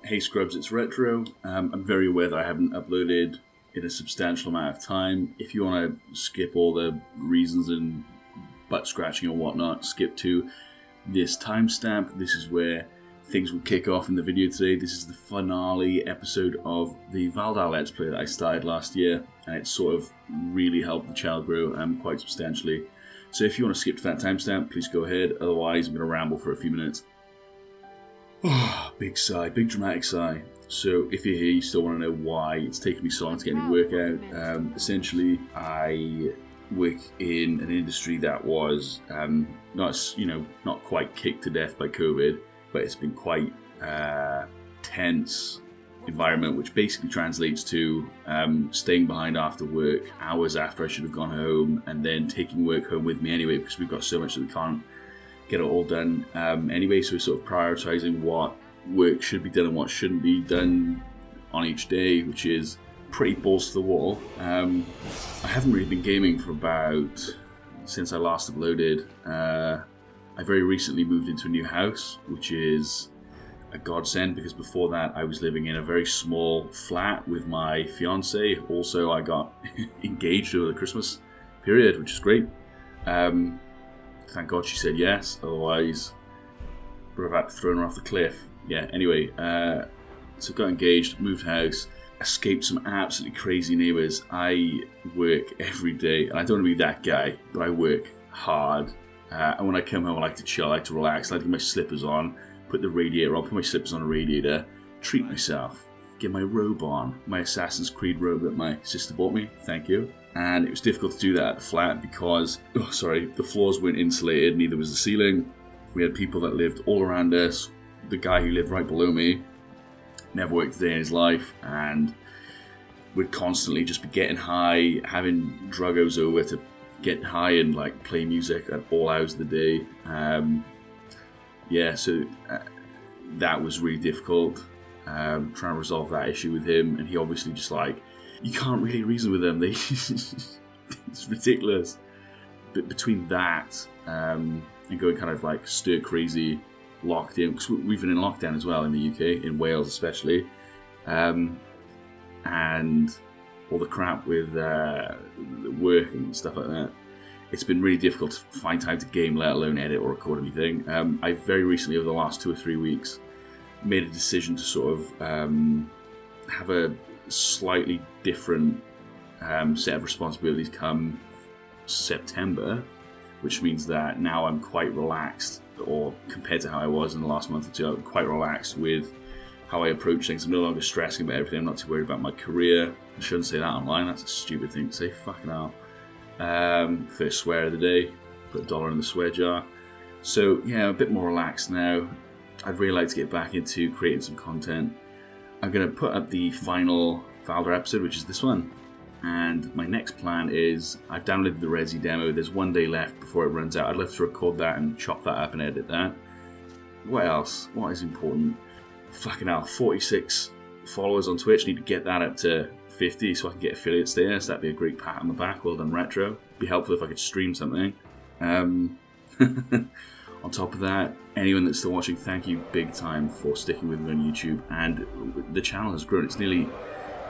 Hey Scrubs, it's Retro. I'm very aware that I haven't uploaded in a substantial amount of time. If you want to skip all the reasons and butt scratching and whatnot, skip to this timestamp. This is where things will kick off in the video today. This is the finale episode of the Valdar Let's Play that I started last year, and it sort of really helped the channel grow quite substantially. So if you want to skip to that timestamp, please go ahead. Otherwise, I'm going to ramble for a few minutes. Oh, big sigh, big dramatic sigh. So if you're here, you still want to know why it's taken me so long to get any work out. Essentially, I work in an industry that was not quite kicked to death by COVID, but it's been quite tense environment, which basically translates to staying behind after work, hours after I should have gone home, and then taking work home with me anyway, because we've got so much that we can't get it all done anyway. So we're sort of prioritizing what work should be done and what shouldn't be done on each day, which is pretty balls to the wall. I haven't really been gaming for since I last uploaded. I very recently moved into a new house, which is a godsend, because before that I was living in a very small flat with my fiance. Also, I got engaged over the Christmas period, which is great. Thank God she said yes, otherwise we're about to throw her off the cliff. Yeah, anyway, so got engaged, moved house, escaped some absolutely crazy neighbours. I work every day, and I don't want to be that guy, but I work hard. And when I come home, I like to chill, I like to relax, I like to get my slippers on, put the radiator on, put my slippers on a radiator, treat myself, get my robe on, my Assassin's Creed robe that my sister bought me, thank you. And it was difficult to do that at the flat because, the floors weren't insulated, neither was the ceiling. We had people that lived all around us. The guy who lived right below me never worked a day in his life, and would constantly just be getting high, having druggos over to get high and like play music at all hours of the day. So that was really difficult, trying to resolve that issue with him, and he obviously just you can't really reason with them. It's ridiculous. But between that and going kind of stir crazy, locked in, because we've been in lockdown as well in the UK, in Wales especially, and all the crap with work and stuff like that, it's been really difficult to find time to game, let alone edit or record anything. I very recently, over the last 2 or 3 weeks, made a decision to sort of have a slightly different set of responsibilities come September, which means that now I'm quite relaxed, or compared to how I was in the last month or two, I'm quite relaxed with how I approach things. I'm no longer stressing about everything. I'm not too worried about my career. I shouldn't say that online, that's a stupid thing to say, fucking hell. First swear of the day, put $1 in the swear jar. So yeah, I'm a bit more relaxed now. I'd really like to get back into creating some content. I'm going to put up the final Valdar episode, which is this one. And my next plan is, I've downloaded the Resi demo. There's 1 day left before it runs out. I'd love to record that and chop that up and edit that. What else? What is important? Fucking hell, 46 followers on Twitch. Need to get that up to 50 so I can get affiliate status. That'd be a great pat on the back. Well done, Retro. Be helpful if I could stream something. On top of that, anyone that's still watching, thank you big time for sticking with me on YouTube. And the channel has grown. It's nearly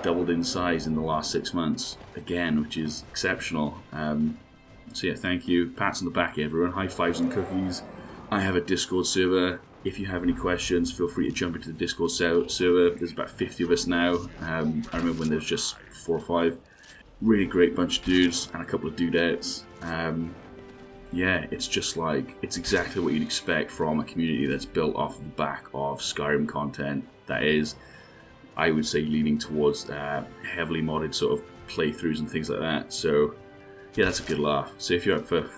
doubled in size in the last 6 months again, which is exceptional. So yeah, thank you. Pats on the back, everyone. High fives and cookies. I have a Discord server. If you have any questions, feel free to jump into the Discord server. There's about 50 of us now. I remember when there was just 4 or 5. Really great bunch of dudes and a couple of dudettes. It's just it's exactly what you'd expect from a community that's built off the back of Skyrim content. That is, I would say, leaning towards heavily modded sort of playthroughs and things like that. So yeah, that's a good laugh. So if you're up for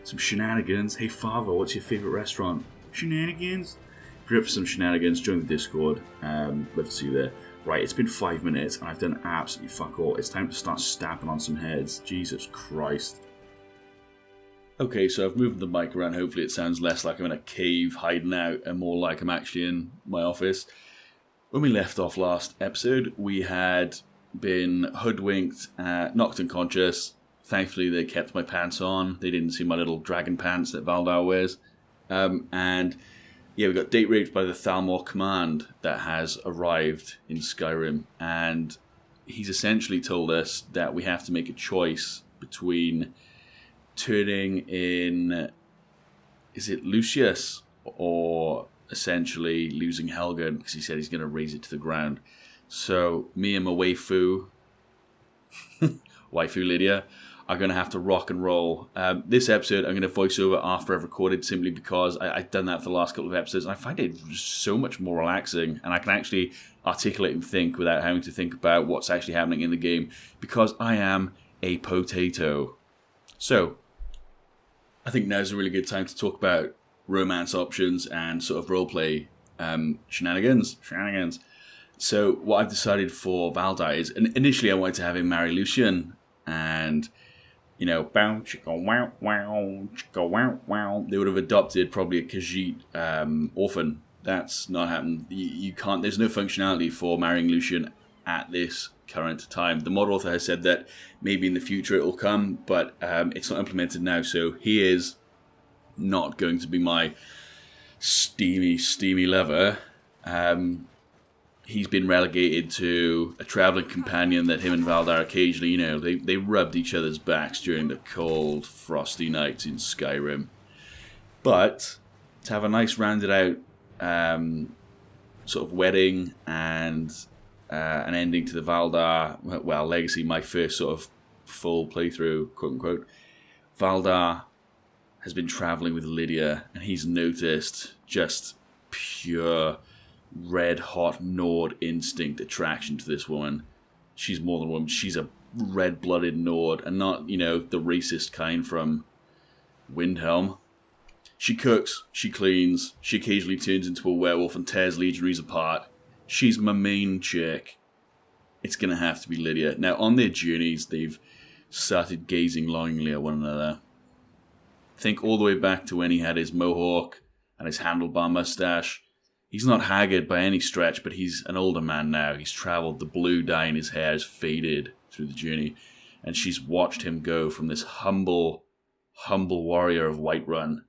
some shenanigans, hey Father, what's your favourite restaurant? Shenanigans? If you're up for some shenanigans, join the Discord. Love to see you there. Right, it's been 5 minutes and I've done absolutely fuck all. It's time to start stamping on some heads. Jesus Christ. Okay, so I've moved the mic around. Hopefully it sounds less like I'm in a cave hiding out and more like I'm actually in my office. When we left off last episode, we had been hoodwinked, knocked unconscious. Thankfully, they kept my pants on. They didn't see my little dragon pants that Valdar wears. And yeah, we got date raped by the Thalmor command that has arrived in Skyrim, and he's essentially told us that we have to make a choice between turning in, is it Lucius, or essentially losing Helgen, because he said he's going to raise it to the ground. So me and my waifu Lydia, are going to have to rock and roll. This episode I'm going to voice over after I've recorded, simply because I've done that for the last couple of episodes, and I find it so much more relaxing, and I can actually articulate and think without having to think about what's actually happening in the game, because I am a potato. So, I think now's a really good time to talk about romance options and sort of roleplay shenanigans. So what I've decided for Valdar is, initially I wanted to have him marry Lucian, and, you know, bow, chicka, wow, wow, chicka, wow, wow. They would have adopted probably a Khajiit orphan. That's not happened. You can't, there's no functionality for marrying Lucian at this current time. The mod author has said that maybe in the future it will come, but it's not implemented now, so he is not going to be my steamy lover. He's been relegated to a traveling companion that him and Valdar occasionally, you know, they rubbed each other's backs during the cold, frosty nights in Skyrim. But to have a nice rounded out sort of wedding and an ending to the Valdar, well, Legacy, my first sort of full playthrough, quote unquote, Valdar has been traveling with Lydia, and he's noticed just pure red-hot Nord instinct attraction to this woman. She's more than a woman. She's a red-blooded Nord, and not, you know, the racist kind from Windhelm. She cooks, she cleans, she occasionally turns into a werewolf and tears legionaries apart. She's my main chick. It's going to have to be Lydia. Now, on their journeys, they've started gazing longingly at one another. Think all the way back to when he had his mohawk and his handlebar mustache. He's not haggard by any stretch, but he's an older man now. He's travelled. The blue dye in his hair has faded through the journey. And she's watched him go from this humble warrior of Whiterun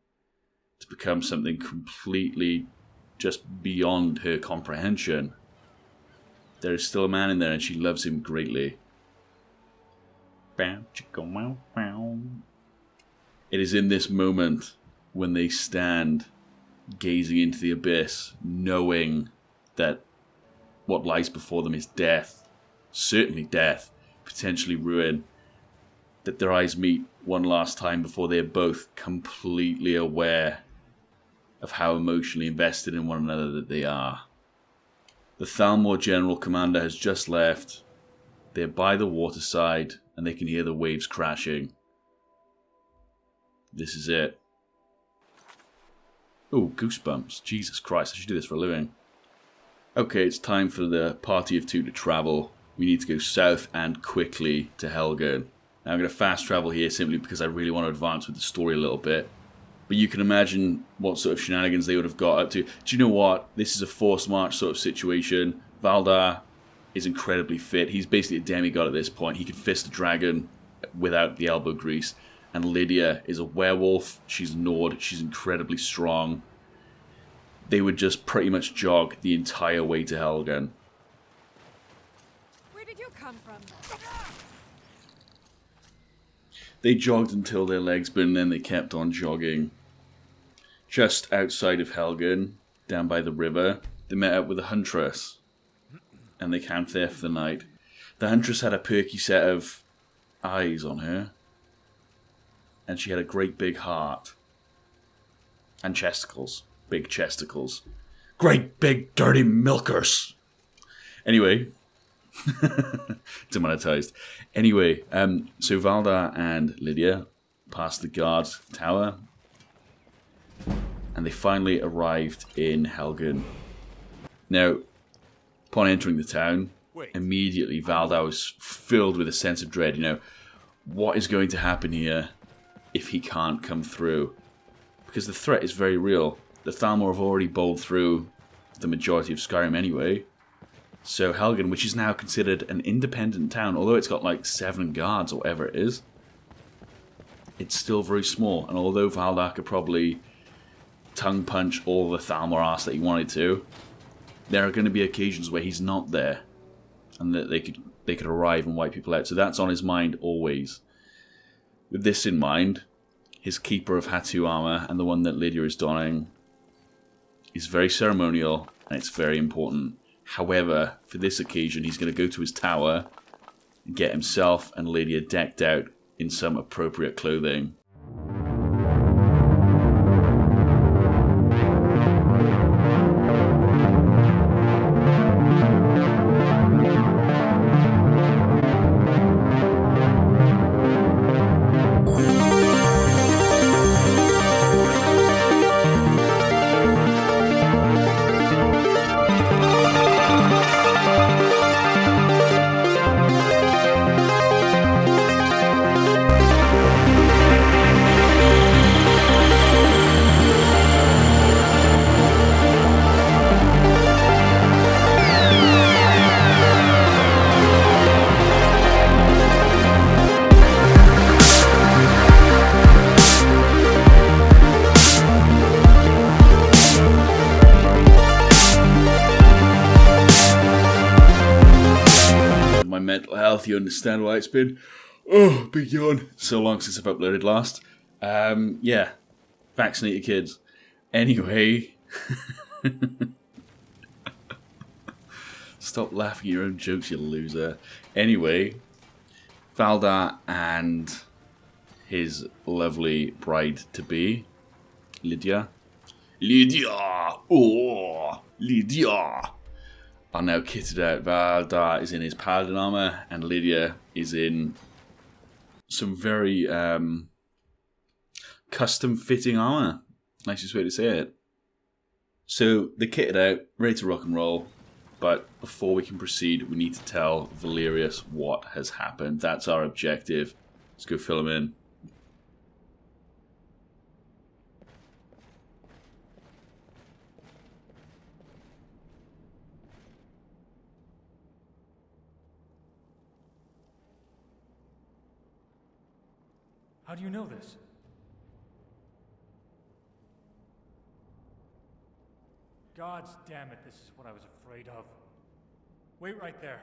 to become something completely just beyond her comprehension. There is still a man in there, and she loves him greatly. It is in this moment when they stand gazing into the abyss, knowing that what lies before them is death, certainly death, potentially ruin, that their eyes meet one last time before they're both completely aware of how emotionally invested in one another that they are. The Thalmor General Commander has just left. They're by the waterside, and they can hear the waves crashing. This is it. Oh, goosebumps. Jesus Christ, I should do this for a living. Okay, it's time for the party of two to travel. We need to go south and quickly to Helgen. Now I'm going to fast travel here simply because I really want to advance with the story a little bit. But you can imagine what sort of shenanigans they would have got up to. Do you know what? This is a forced march sort of situation. Valdar is incredibly fit. He's basically a demigod at this point. He can fist a dragon without the elbow grease. And Lydia is a werewolf. She's Nord. She's incredibly strong. They would just pretty much jog the entire way to Helgen. Where did you come from? They jogged until their legs burned, and then they kept on jogging. Just outside of Helgen, down by the river, they met up with a huntress. And they camped there for the night. The huntress had a perky set of eyes on her. And she had a great big heart. And chesticles. Big chesticles. Great big dirty milkers! Anyway. Demonetized. Anyway, so Valdar and Lydia passed the guard tower. And they finally arrived in Helgen. Now, upon entering the town, immediately Valdar was filled with a sense of dread. You know, what is going to happen here if he can't come through? Because the threat is very real. The Thalmor have already bowled through the majority of Skyrim anyway. So Helgen, which is now considered an independent town, although it's got like 7 guards or whatever it is, it's still very small. And although Valdar could probably tongue punch all the Thalmor ass that he wanted to, there are going to be occasions where he's not there, and that they could arrive and wipe people out. So that's on his mind always. With this in mind, his keeper of Hatu armor and the one that Lydia is donning is very ceremonial and it's very important. However, for this occasion, he's going to go to his tower and get himself and Lydia decked out in some appropriate clothing. You understand why it's been big yawn so long since I've uploaded last. Yeah, vaccinate your kids. Anyway, stop laughing at your own jokes, you loser. Anyway, Valdar and his lovely bride to be Lydia, are now kitted out. Valdar is in his paladin armor, and Lydia is in some very custom-fitting armor. Nicest way to say it. So they're kitted out, ready to rock and roll. But before we can proceed, we need to tell Valerius what has happened. That's our objective. Let's go fill him in. How do you know this? Gods damn it, this is what I was afraid of. Wait right there.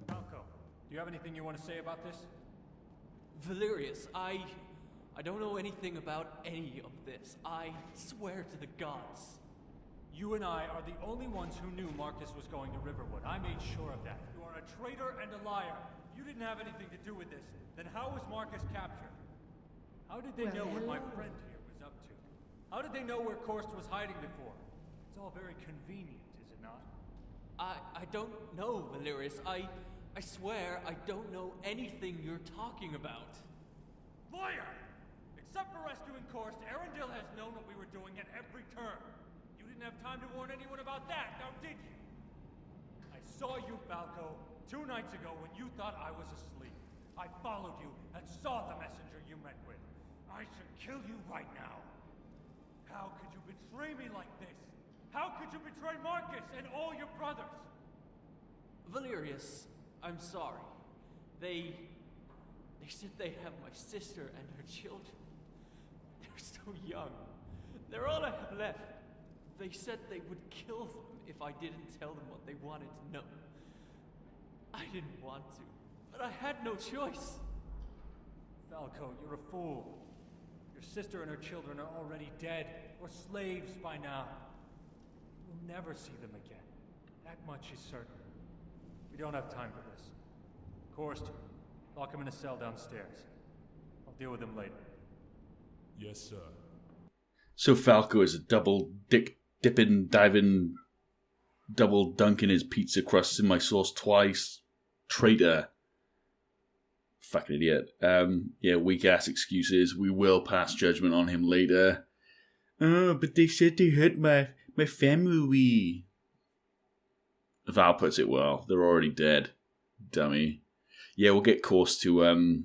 Falco, do you have anything you want to say about this? Valerius, I don't know anything about any of this. I swear to the gods. You and I are the only ones who knew Marcus was going to Riverwood. I made sure of that. You are a traitor and a liar. You didn't have anything to do with this. Then how was Marcus captured? How did they know what my friend here was up to? How did they know where Korst was hiding before? It's all very convenient, is it not? I don't know, Valerius. I swear I don't know anything you're talking about. Liar! Except for rescuing Korst, Arundel has known what we were doing at every turn. You didn't have time to warn anyone about that, now did you? I saw you, Falco, 2 nights ago when you thought I was asleep. I followed you and saw the messenger you met with. I should kill you right now. How could you betray me like this? How could you betray Marcus and all your brothers? Valerius, I'm sorry. They said they have my sister and her children. They're so young. They're all I have left. They said they would kill them if I didn't tell them what they wanted to know. I didn't want to, but I had no choice. Falco, you're a fool. Your sister and her children are already dead, or slaves by now. We'll never see them again. That much is certain. We don't have time for this. Korst, lock him in a cell downstairs. I'll deal with him later. Yes, sir. So Falco is a double dipping, diving, double dunking his pizza crusts in my sauce twice. Traitor. Fucking idiot. Yeah, weak ass excuses. We will pass judgment on him later. Oh, but they said they hurt my family. Val puts it well. They're already dead. Dummy. Yeah, we'll get Korst to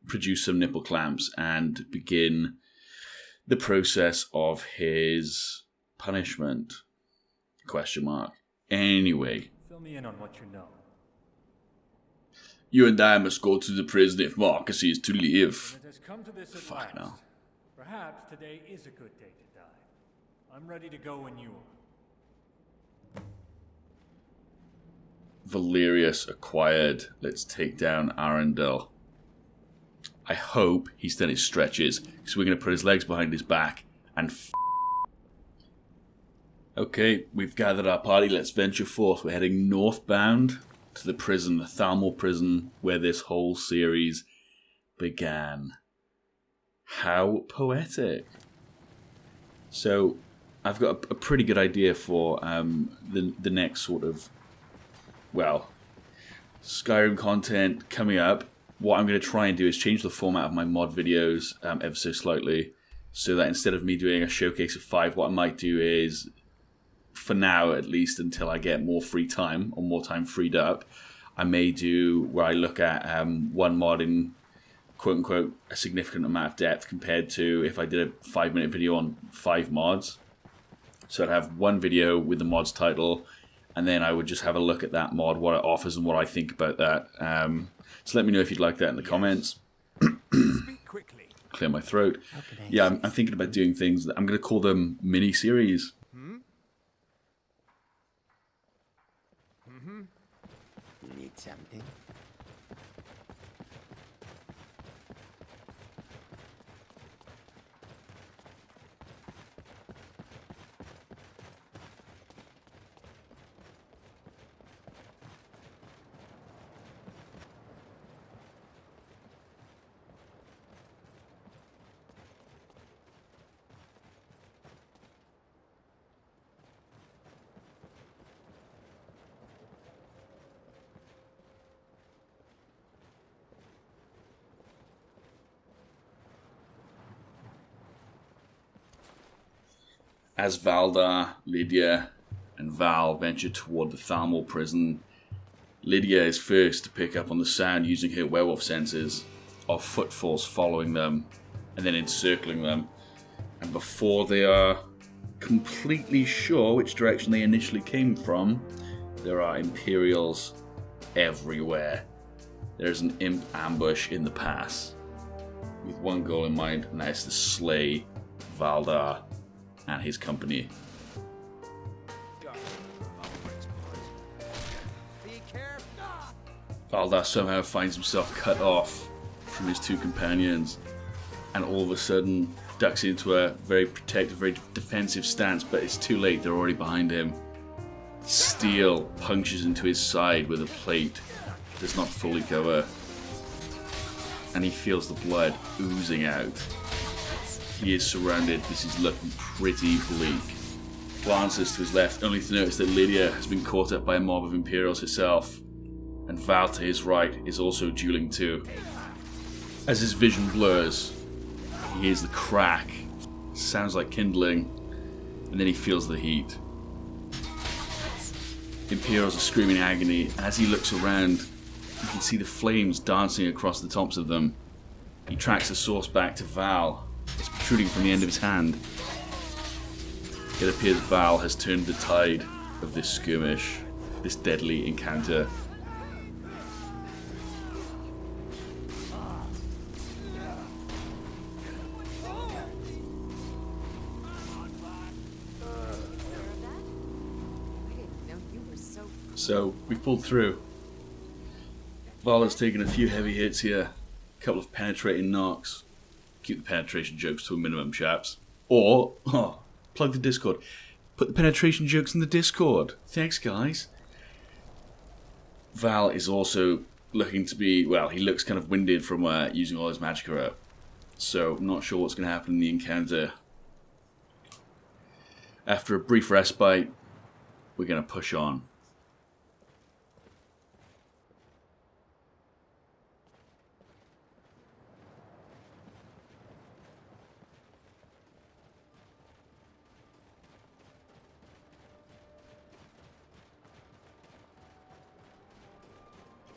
produce some nipple clamps and begin the process of his punishment. Question mark. Anyway. Fill me in on what you know. You and I must go to the prison if Marcus is to live. It has come to this at Fuck last. no. Perhaps today is a good day to die. I'm ready to go when you are. Valerius acquired. Let's take down Arundel. I hope he's done his stretches, because we're going to put his legs behind his back and Okay, we've gathered our party. Let's venture forth. We're heading northbound to the prison, the Thalmor Prison, where this whole series began. How poetic. So, I've got a pretty good idea for the next sort of, well, Skyrim content coming up. What I'm going to try and do is change the format of my mod videos ever so slightly, so that instead of me doing a showcase of 5, what I might do is, for now at least, until I get more free time, or more time freed up, I may do where I look at one mod in quote-unquote a significant amount of depth compared to if I did a 5-minute video on 5 mods. So I'd have one video with the mod's title, and then I would just have a look at that mod, what it offers and what I think about that. So let me know if you'd like that in the comments. Speak quickly. Clear my throat. Yeah, I'm thinking about doing things that I'm going to call them mini-series. Need something? As Valdar, Lydia, and Val venture toward the Thalmor Prison, Lydia is first to pick up on the sound using her werewolf senses of footfalls following them and then encircling them. And before they are completely sure which direction they initially came from, there are Imperials everywhere. There's an imp ambush in the pass with one goal in mind, and that is to slay Valdar and his company. Valdar somehow finds himself cut off from his 2 companions, and all of a sudden ducks into a very protective, very defensive stance, but it's too late, they're already behind him. Steel punctures into his side with a plate, does not fully cover, and he feels the blood oozing out. He is surrounded. This is looking pretty bleak. Glances to his left, only to notice that Lydia has been caught up by a mob of Imperials herself, and Val to his right is also dueling too. As his vision blurs, he hears the crack, sounds like kindling, and then he feels the heat. Imperials are screaming in agony, and as he looks around, you can see the flames dancing across the tops of them. He tracks the source back to Val. It's protruding from the end of his hand. It appears Val has turned the tide of this skirmish, this deadly encounter. So, we've pulled through. Val has taken a few heavy hits here, a couple of penetrating knocks. Keep the penetration jokes to a minimum, chaps. Or, plug the Discord. Put the penetration jokes in the Discord. Thanks, guys. Val is also looking to be, well, he looks kind of winded from using all his magicka up. So, I'm not sure what's going to happen in the encounter. After a brief respite, we're going to push on.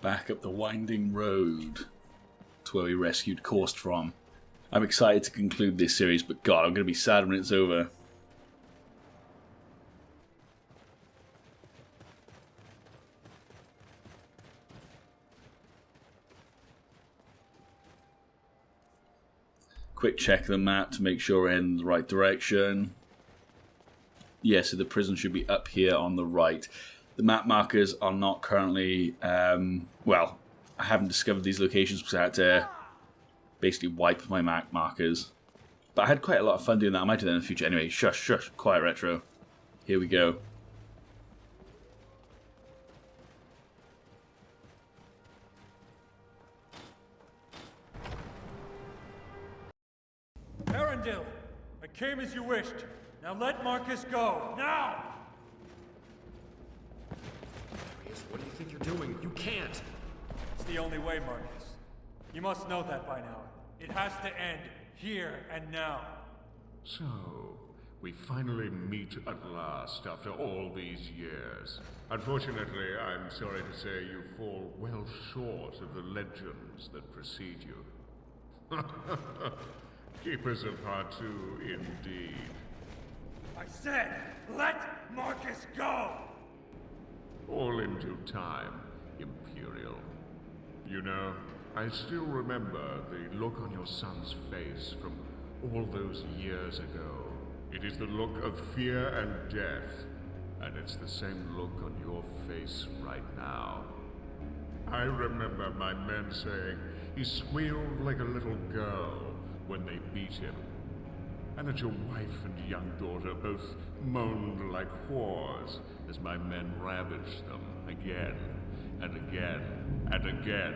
Back up the winding road to where we rescued Korst from. I'm excited to conclude this series, but God, I'm going to be sad when it's over. Quick quick check of the map to make sure we're in the right direction. Yeah, so the prison should be up here on the right. The map markers are not currently... well, I haven't discovered these locations because I had to basically wipe my map markers. But I had quite a lot of fun doing that. I might do that in the future. Anyway, shush, shush. Quiet, Retro. Here we go. Arundel, I came as you wished. Now let Marcus go. Now! What do you think you're doing? You can't! It's the only way, Marcus. You must know that by now. It has to end here and now. So, we finally meet at last after all these years. Unfortunately, I'm sorry to say you fall well short of the legends that precede you. Keepers of Hartu, indeed. I said, let Marcus go! All in due time, Imperial. You know, I still remember the look on your son's face from all those years ago. It is the look of fear and death, and it's the same look on your face right now. I remember my men saying he squealed like a little girl when they beat him, and that your wife and young daughter both moaned like whores as my men ravaged them again and again and again.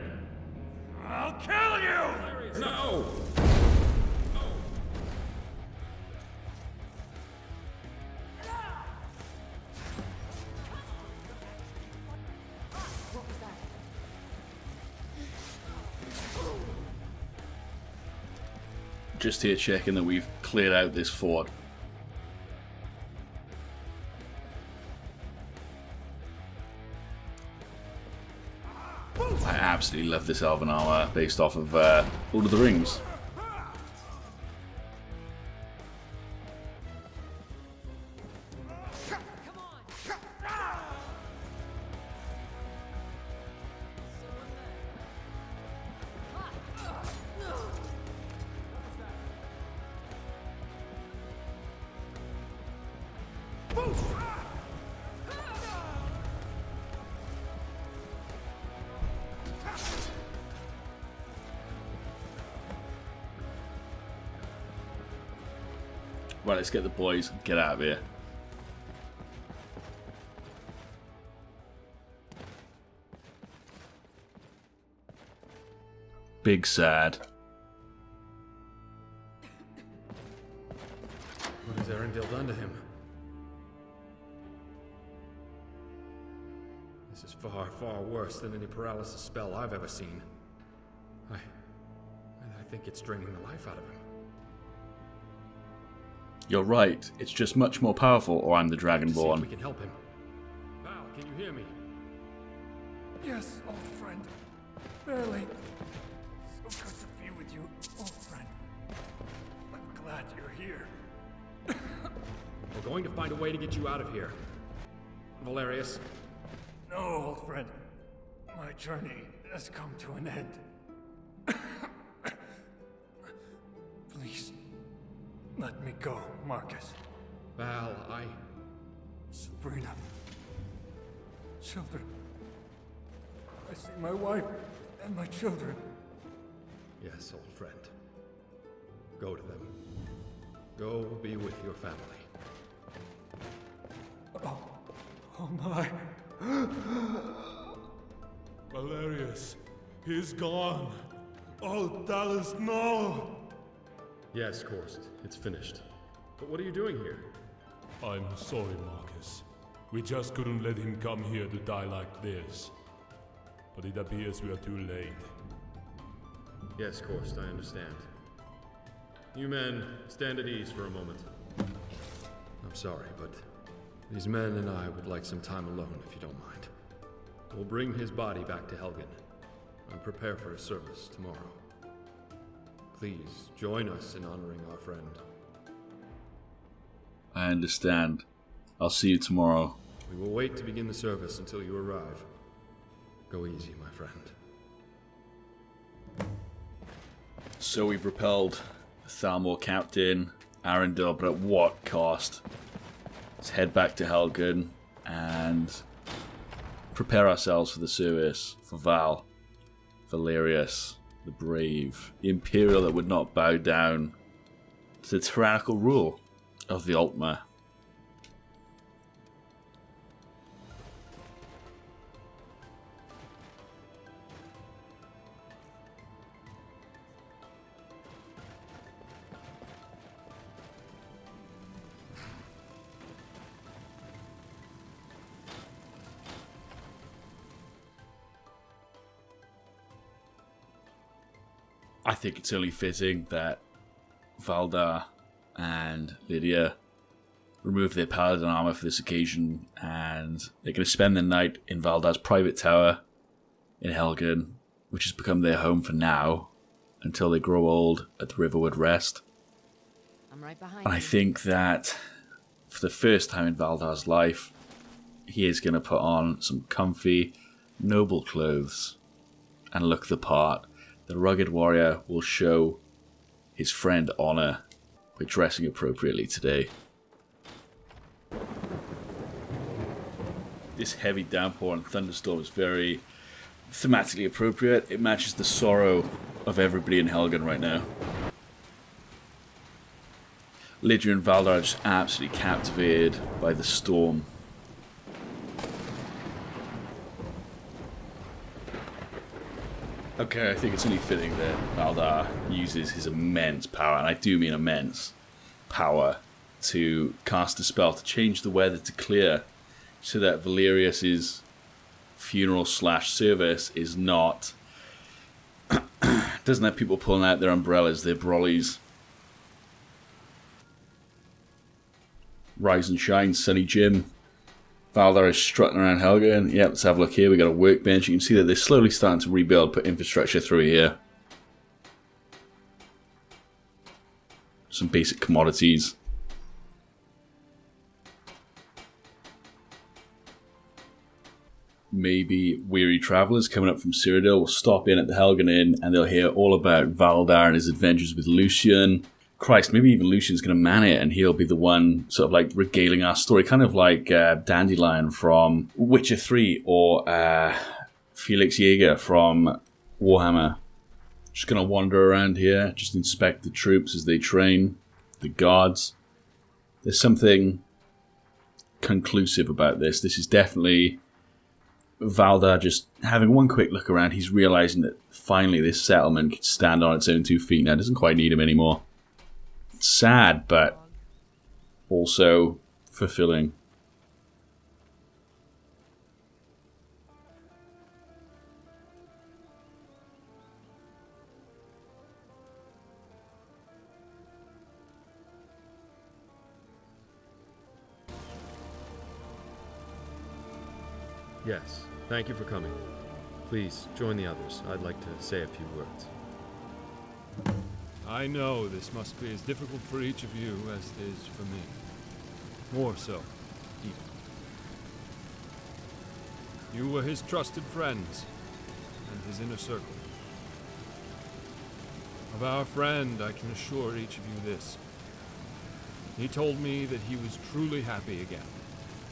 I'll kill you! No! Just here checking that we've cleared out this fort. I absolutely love this elven armor based off of Lord of the Rings. Right, let's get the boys and get out of here. Big sad. What has Arundel done to him? This is far, far worse than any paralysis spell I've ever seen. I think it's draining the life out of him. You're right. It's just much more powerful, or I'm the See if Dragonborn. we can help him. Val, can you hear me? Yes, old friend. Barely. So good to be with you, old friend. I'm glad you're here. We're going to find a way to get you out of here. Valerius. No, old friend. My journey has come to an end. Please, let me go, Marcus. Val, Sabrina. Children. I see my wife and my children. Yes, old friend. Go to them. Go be with your family. Oh my. Valerius, he's gone. Oh, Dallas, no! Yes, Korst, it's finished. But what are you doing here? I'm sorry, Marcus. We just couldn't let him come here to die like this. But it appears we are too late. Yes, Korst, I understand. You men, stand at ease for a moment. I'm sorry, but these men and I would like some time alone, if you don't mind. We'll bring his body back to Helgen and prepare for his service tomorrow. Please join us in honoring our friend. I understand. I'll see you tomorrow. We will wait to begin the service until you arrive. Go easy, my friend. So we've repelled the Thalmor captain, Arundel, but at what cost? Let's head back to Helgen and prepare ourselves for the service for Val, Valerius, the brave, the Imperial that would not bow down to the tyrannical rule of the Altmer. I think it's only fitting that Valdar and Lydia remove their paladin armor for this occasion, and they're going to spend the night in Valdar's private tower in Helgen, which has become their home for now, until they grow old at the Riverwood Rest. I'm right behind And I think that for the first time in Valdar's life, he is going to put on some comfy, noble clothes and look the part. The rugged warrior will show his friend honor by dressing appropriately today. This heavy downpour and thunderstorm is very thematically appropriate. It matches the sorrow of everybody in Helgen right now. Lydia and Valdar are just absolutely captivated by the storm. Okay, I think it's only fitting that Valdar uses his immense power, and I do mean immense power, to cast a spell to change the weather to clear, so that Valerius's funeral / service is not doesn't have people pulling out their umbrellas, their brollies. Rise and shine, Sunny Jim. Valdar is strutting around Helgen. Yep, let's have a look here. We got a workbench. You can see that they're slowly starting to rebuild, put infrastructure through here. Some basic commodities. Maybe weary travellers coming up from Cyrodiil will stop in at the Helgen Inn and they'll hear all about Valdar and his adventures with Lucian. Christ, maybe even Lucian's going to man it and he'll be the one sort of like regaling our story, kind of like Dandelion from Witcher 3 or Felix Jaeger from Warhammer. Just going to wander around here, just inspect the troops as they train, the guards. There's something conclusive about this. This is definitely Valdar just having one quick look around. He's realizing that finally this settlement can stand on its own 2 feet now. It doesn't quite need him anymore. It's sad, but also fulfilling. Yes, thank you for coming. Please, join the others. I'd like to say a few words. I know this must be as difficult for each of you as it is for me. More so, even. You were his trusted friends, and his inner circle. Of our friend, I can assure each of you this. He told me that he was truly happy again,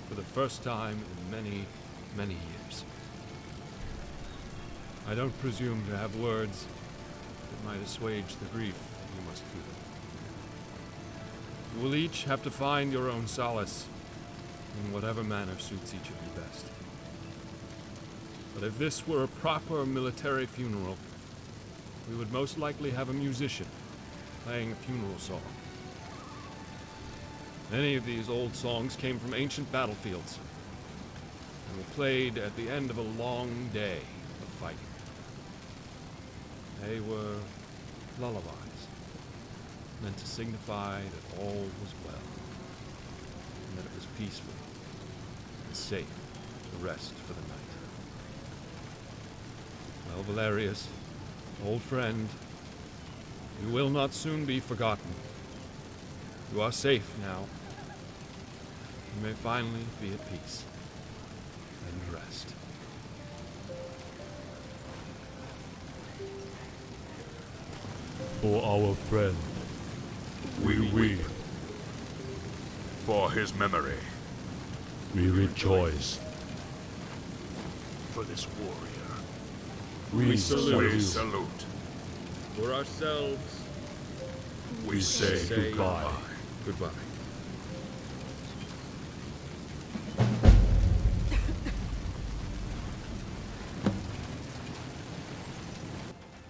for the first time in many, many years. I don't presume to have words that might assuage the grief you must feel. You will each have to find your own solace in whatever manner suits each of you best. But if this were a proper military funeral, we would most likely have a musician playing a funeral song. Many of these old songs came from ancient battlefields and were played at the end of a long day of fighting. They were lullabies, meant to signify that all was well, and that it was peaceful and safe to rest for the night. Well, Valerius, old friend, you will not soon be forgotten. You are safe now. You may finally be at peace and rest. For our friend, you weep? For his memory. We rejoice. For this warrior. We salute. We salute. For ourselves, We say goodbye. Goodbye.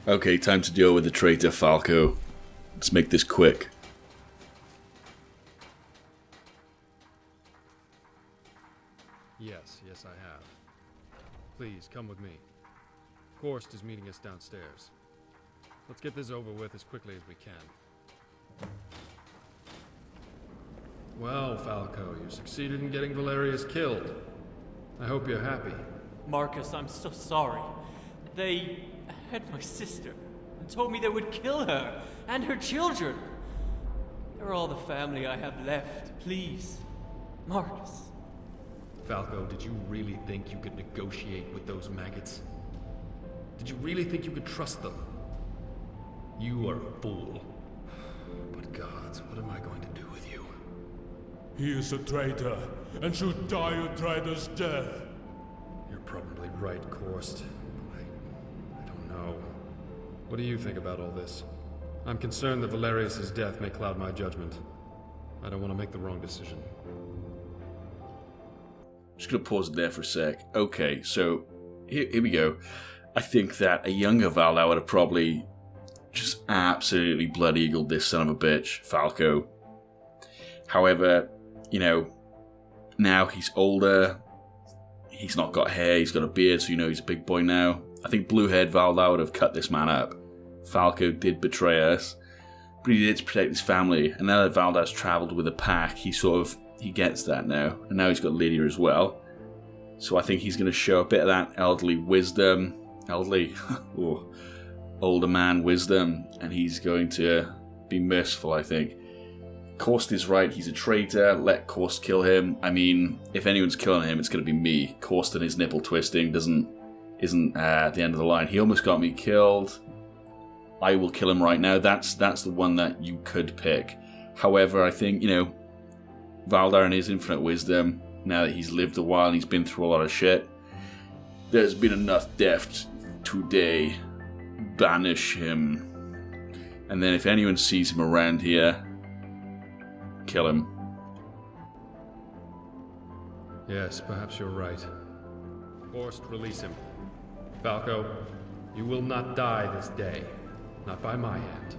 Okay, time to deal with the traitor Falco. Let's make this quick. Yes, I have. Please, come with me. Korst is meeting us downstairs. Let's get this over with as quickly as we can. Well, Falco, you succeeded in getting Valerius killed. I hope you're happy. Marcus, I'm so sorry. They had my sister and told me they would kill her and her children. They're all the family I have left. Please, Marcus. Falco, did you really think you could negotiate with those maggots? Did you really think you could trust them? You are a fool. But gods, what am I going to do with you? He is a traitor, and should die a traitor's death. You're probably right, Korst. I don't know. What do you think about all this? I'm concerned that Valerius' death may cloud my judgment. I don't want to make the wrong decision. Just gonna pause it there for a sec. Okay, so here we go. I think that a younger Valdar would have probably just absolutely blood eagled this son of a bitch, Falco. However, you know, now he's older. He's not got hair, he's got a beard, so you know he's a big boy now. I think blue-haired Valdar would have cut this man up. Falco did betray us, but he did to protect his family. And now that Valdar's travelled with a pack, he gets that now. And now he's got Lydia as well. So I think he's going to show a bit of that elderly wisdom. Older man wisdom. And he's going to be merciful, I think. Korst is right, he's a traitor. Let Korst kill him. I mean, if anyone's killing him, it's going to be me. Korst and his nipple twisting isn't at the end of the line. He almost got me killed. I will kill him right now. That's the one that you could pick. However, I think, you know, Valdar and his infinite wisdom, now that he's lived a while and he's been through a lot of shit, there's been enough death today. Banish him. And then if anyone sees him around here, kill him. Yes, perhaps you're right. Korst, release him. Falco, you will not die this day. Not by my hand.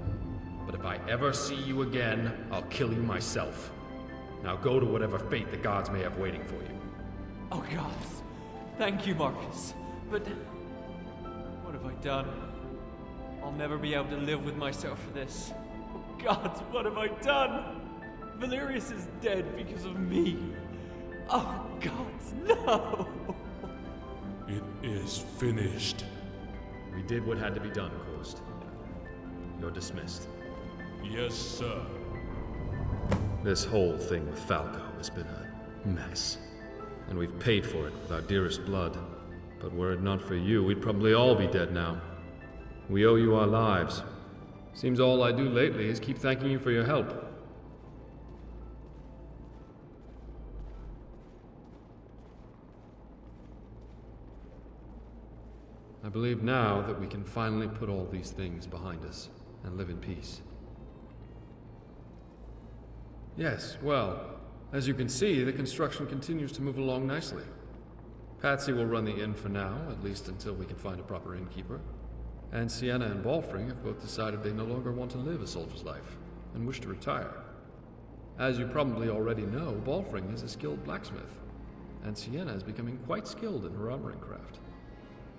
But if I ever see you again, I'll kill you myself. Now go to whatever fate the gods may have waiting for you. Oh gods, thank you, Marcus. But what have I done? I'll never be able to live with myself for this. Oh gods, what have I done? Valerius is dead because of me. Oh gods, no! It is finished. We did what had to be done, Korst. You're dismissed. Yes, sir. This whole thing with Falco has been a mess. And we've paid for it with our dearest blood. But were it not for you, we'd probably all be dead now. We owe you our lives. Seems all I do lately is keep thanking you for your help. I believe now that we can finally put all these things behind us and live in peace. Yes, well, as you can see, the construction continues to move along nicely. Patsy will run the inn for now, at least until we can find a proper innkeeper. And Sienna and Balfring have both decided they no longer want to live a soldier's life and wish to retire. As you probably already know, Balfring is a skilled blacksmith, and Sienna is becoming quite skilled in her armoring craft.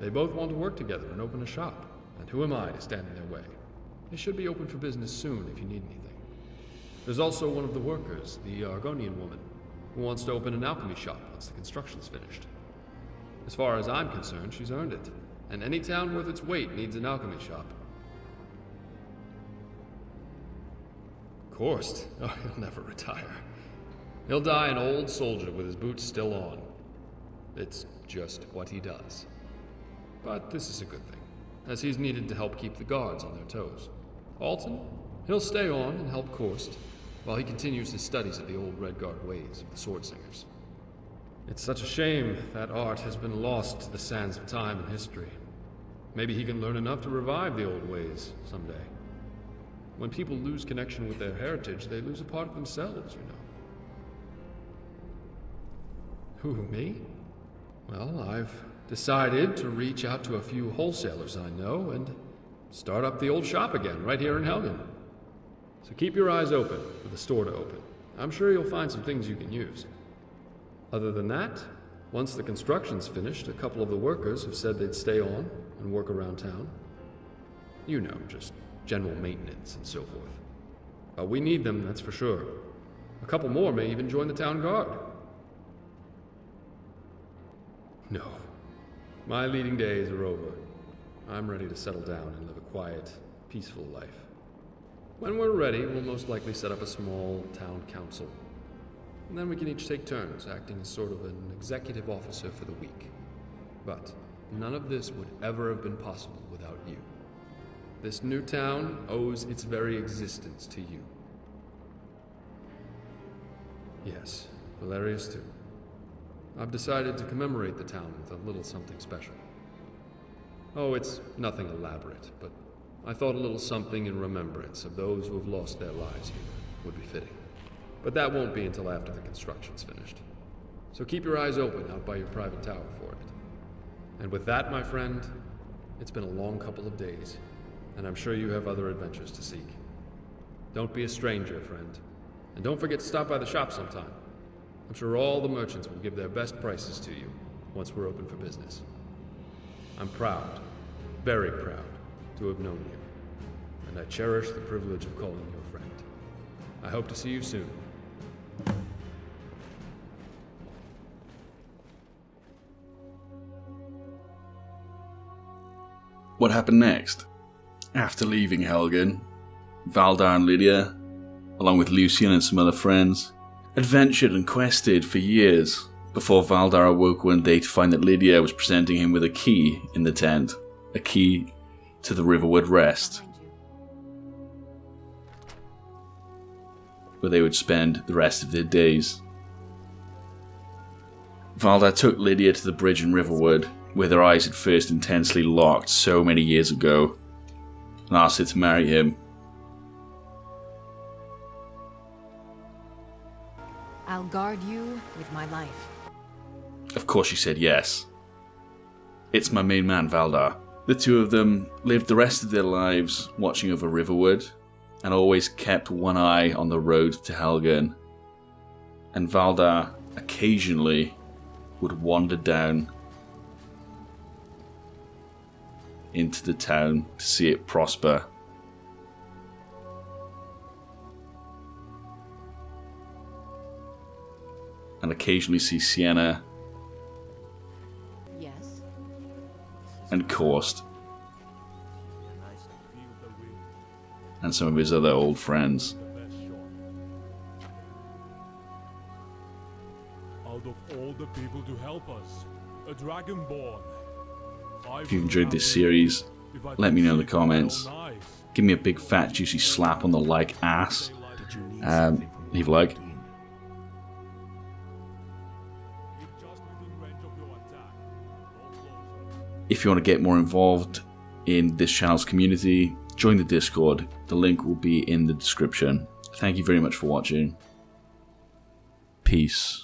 They both want to work together and open a shop, and who am I to stand in their way? They should be open for business soon if you need anything. There's also one of the workers, the Argonian woman, who wants to open an alchemy shop once the construction's finished. As far as I'm concerned, she's earned it, and any town worth its weight needs an alchemy shop. Korst? Oh, he'll never retire. He'll die an old soldier with his boots still on. It's just what he does. But this is a good thing, as he's needed to help keep the guards on their toes. Alton? He'll stay on and help Korst, while he continues his studies of the old Redguard ways of the Sword Singers. It's such a shame that art has been lost to the sands of time and history. Maybe he can learn enough to revive the old ways someday. When people lose connection with their heritage, they lose a part of themselves, you know. Who, me? Well, I've decided to reach out to a few wholesalers I know and start up the old shop again, right here in Helgen. So keep your eyes open for the store to open. I'm sure you'll find some things you can use. Other than that, once the construction's finished, a couple of the workers have said they'd stay on and work around town. You know, just general maintenance and so forth. We need them, that's for sure. A couple more may even join the town guard. No. My leading days are over. I'm ready to settle down and live a quiet, peaceful life. When we're ready, we'll most likely set up a small town council. And then we can each take turns acting as sort of an executive officer for the week. But none of this would ever have been possible without you. This new town owes its very existence to you. Yes, Valerius too. I've decided to commemorate the town with a little something special. Oh, it's nothing elaborate, but I thought a little something in remembrance of those who have lost their lives here would be fitting. But that won't be until after the construction's finished. So keep your eyes open out by your private tower for it. And with that, my friend, it's been a long couple of days, and I'm sure you have other adventures to seek. Don't be a stranger, friend. And don't forget to stop by the shop sometime. I'm sure all the merchants will give their best prices to you once we're open for business. I'm proud, very proud, to have known you, and I cherish the privilege of calling you a friend. I hope to see you soon. What happened next? After leaving Helgen, Valdar and Lydia, along with Lucian and some other friends, adventured and quested for years before Valdar awoke one day to find that Lydia was presenting him with a key in the tent, a key to the Riverwood Rest, where they would spend the rest of their days. Valdar took Lydia to the bridge in Riverwood, where their eyes had first intensely locked so many years ago, and asked her to marry him. I'll guard you with my life. Of course she said yes. It's my main man, Valdar. The two of them lived the rest of their lives watching over Riverwood, and always kept one eye on the road to Helgen. And Valdar occasionally would wander down into the town to see it prosper. And occasionally see Sienna Yes. and Korst and some of his other old friends. Out of all the people to help us, a dragonborn. If you've enjoyed this series, let me know in the comments. Give me a big fat juicy slap on the like ass. Leave a like. If you want to get more involved in this channel's community, join the Discord. The link will be in the description. Thank you very much for watching. Peace.